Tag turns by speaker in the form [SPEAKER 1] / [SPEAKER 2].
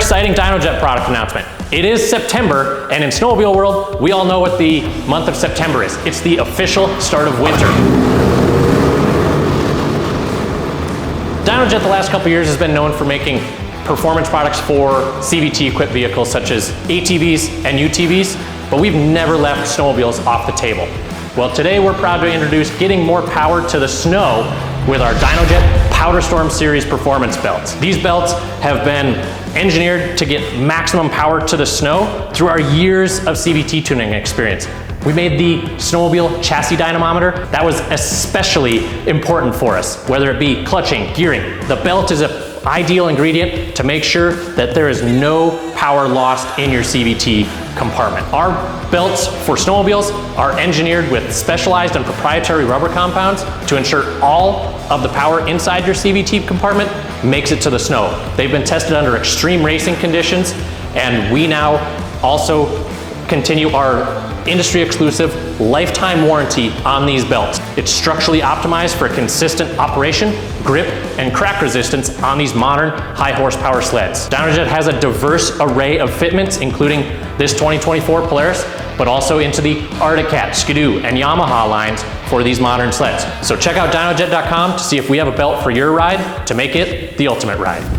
[SPEAKER 1] exciting Dynojet product announcement. It is September, and in snowmobile world, we all know what the month of September is. It's the official start of winter. Dynojet the last couple years has been known for making performance products for CVT equipped vehicles such as ATVs and UTVs, but we've never left snowmobiles off the table. Well, today we're proud to introduce getting more power to the snow with our Dynojet Powderstorm Series performance belts. These belts have been engineered to get maximum power to the snow through our years of CVT tuning experience. We made the snowmobile chassis dynamometer. That was especially important for us, whether it be clutching, gearing. The belt is an ideal ingredient to make sure that there is no power lost in your CVT compartment. Our belts for snowmobiles are engineered with specialized and proprietary rubber compounds to ensure all of the power inside your CVT compartment makes it to the snow. They've been tested under extreme racing conditions, and we now also continue our industry exclusive lifetime warranty on these belts. It's structurally optimized for consistent operation, grip, and crack resistance on these modern high horsepower sleds. Dynojet has a diverse array of fitments, including this 2024 Polaris, but also into the Arctic Cat, Skidoo, and Yamaha lines for these modern sleds. So check out Dynojet.com to see if we have a belt for your ride to make it the ultimate ride.